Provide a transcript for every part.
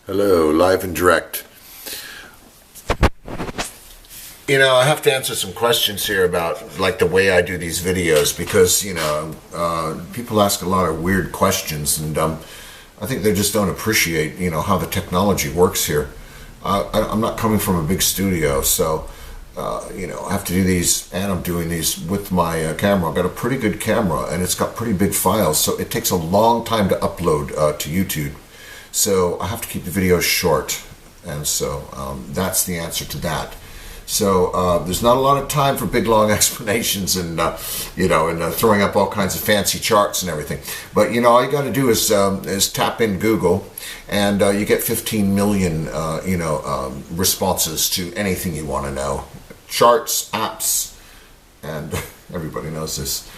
Hello, live and direct. You know, I have to answer some questions here about like the way I do these videos because, people ask a lot of weird questions and I think they just don't appreciate, how the technology works here. I'm not coming from a big studio, so, I have to do these, and I'm doing these with my camera. I've got a pretty good camera and it's got pretty big files, so it takes a long time to upload to YouTube. So I have to keep the videos short, and so that's the answer to that. So there's not a lot of time for big long explanations and throwing up all kinds of fancy charts and everything. But all you got to do is tap in Google, and you get 15 million responses to anything you want to know, charts, apps, and everybody knows this,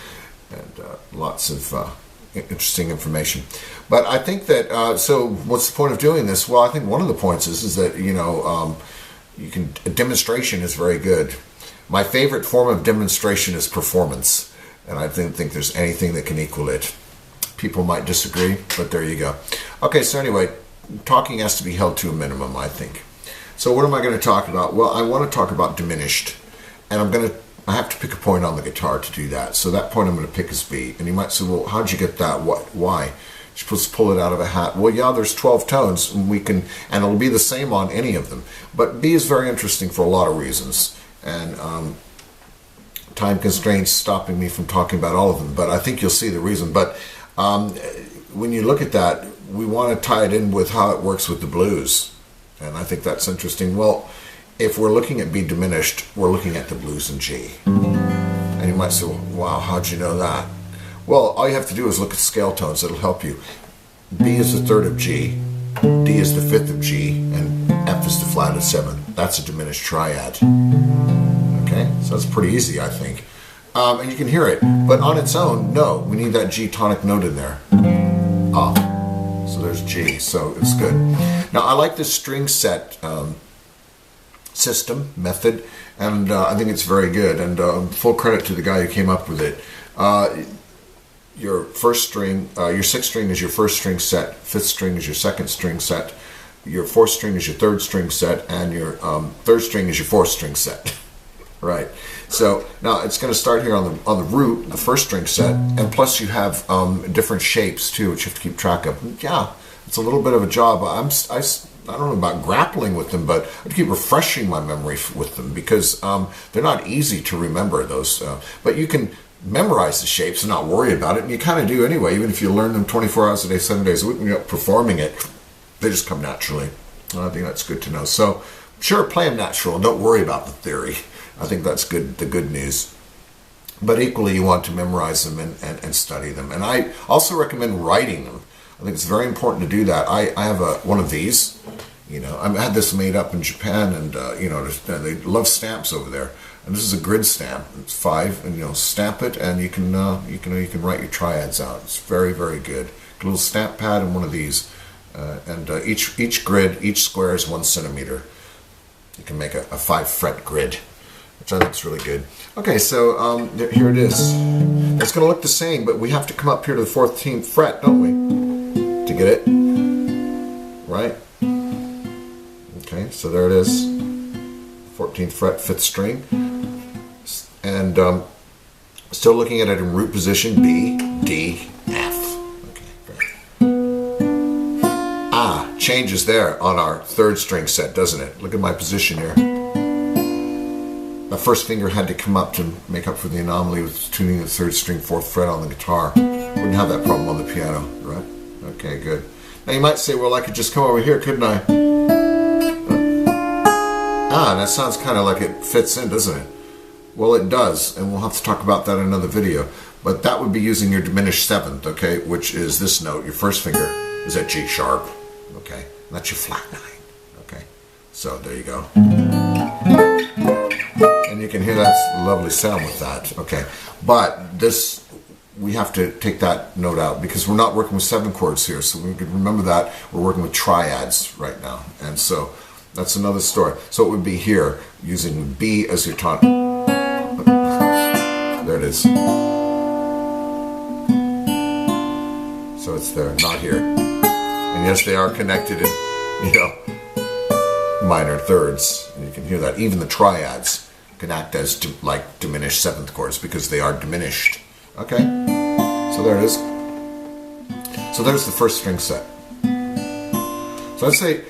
and lots of interesting information. But I think that so what's the point of doing this? Well, I think one of the points is that a demonstration is very good. My favorite form of demonstration is performance, and I don't think there's anything that can equal it. People might disagree, but there you go. Okay, so anyway, talking has to be held to a minimum, I think. So what am I going to talk about? Well, I want to talk about diminished, and I have to pick a point on the guitar to do that. So that point I'm going to pick is B. And you might say, well, how'd you get that? Why? You're supposed to pull it out of a hat. Well, yeah, there's 12 tones, and it'll be the same on any of them. But B is very interesting for a lot of reasons. And time constraints stopping me from talking about all of them. But I think you'll see the reason. But when you look at that, we want to tie it in with how it works with the blues. And I think that's interesting. Well, if we're looking at B diminished, we're looking at the blues in G. And you might say, well, wow, how'd you know that? Well, all you have to do is look at scale tones. It'll help you. B is the third of G, D is the fifth of G, and F is the flat of 7. That's a diminished triad. Okay, so that's pretty easy, I think. And you can hear it. But on its own, no, we need that G tonic note in there. So there's G, so it's good. Now, I like this string set system, method, and I think it's very good, and full credit to the guy who came up with it. Your first string, your sixth string is your first string set, fifth string is your second string set, your fourth string is your third string set, and your third string is your fourth string set. Right. So now it's going to start here on the root, the first string set, and plus you have different shapes too, which you have to keep track of. And yeah, it's a little bit of a job. I don't know about grappling with them, but I have to keep refreshing my memory with them because they're not easy to remember, those. But you can memorize the shapes and not worry about it, and you kind of do anyway, even if you learn them 24 hours a day, 7 days a week. When you're performing it, they just come naturally. I think that's good to know. So, sure, play them natural, and don't worry about the theory. I think that's good. The good news. But equally, you want to memorize them and study them. And I also recommend writing them. I think it's very important to do that. I have one of these. I had this made up in Japan, and they love stamps over there. And this is a grid stamp. It's 5, and stamp it, and you can write your triads out. It's very, very good. A little stamp pad and one of these, and each grid, each square is 1 centimeter. You can make a 5-fret grid, which I think is really good. Okay, so here it is. It's going to look the same, but we have to come up here to the 14th fret, don't we, to get it right? Okay, so there it is. 14th fret, 5th string. And still looking at it in root position, B, D, F. Okay, great. Changes there on our 3rd string set, doesn't it? Look at my position here. My first finger had to come up to make up for the anomaly with tuning the 3rd string, 4th fret on the guitar. Wouldn't have that problem on the piano, right? Okay, good. Now you might say, well, I could just come over here, couldn't I? That sounds kind of like it fits in, doesn't it? Well, it does, and we'll have to talk about that in another video. But that would be using your diminished 7th, okay, which is this note. Your first finger is at G sharp, okay? And that's your flat 9, okay? So there you go. And you can hear that lovely sound with that, okay? But this, we have to take that note out because we're not working with 7 chords here. So we can remember that we're working with triads right now. And so that's another story. So it would be here, using B as your tonic. There it is. So it's there, not here. And yes, they are connected in you know, minor thirds. And you can hear that. Even the triads can act as like diminished seventh chords because they are diminished. Okay, so there it is. So there's the first string set. So I'd say,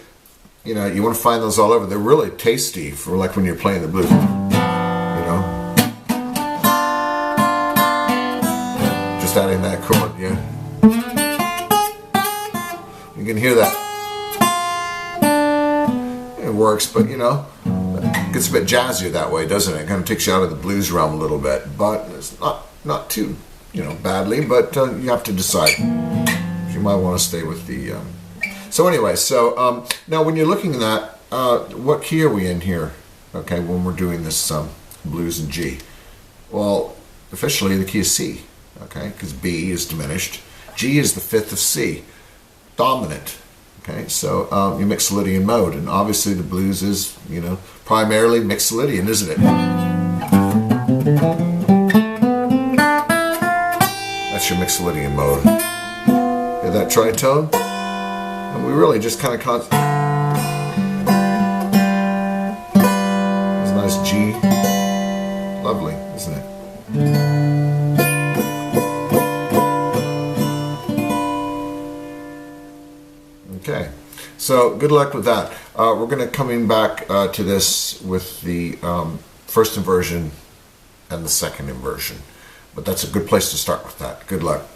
you know, you want to find those all over. They're really tasty for like when you're playing the blues. You know, just adding that chord, yeah. You can hear that. It works, but you know, it gets a bit jazzier that way, doesn't it? It kind of takes you out of the blues realm a little bit, but it's not too, you know, badly. But you have to decide. You might want to stay with the. So anyway, so now when you're looking at that, what key are we in here? Okay, when we're doing this blues in G. Well, officially the key is C. Okay, because B is diminished. G is the fifth of C, dominant. Okay, so you Mixolydian mode, and obviously the blues is, you know, primarily Mixolydian, isn't it? That's your Mixolydian mode. Hear that tritone? And we really just kind of It's a nice G. Lovely, isn't it? Okay, so good luck with that. We're going to coming back to this with the first inversion and the second inversion. But that's a good place to start with that. Good luck.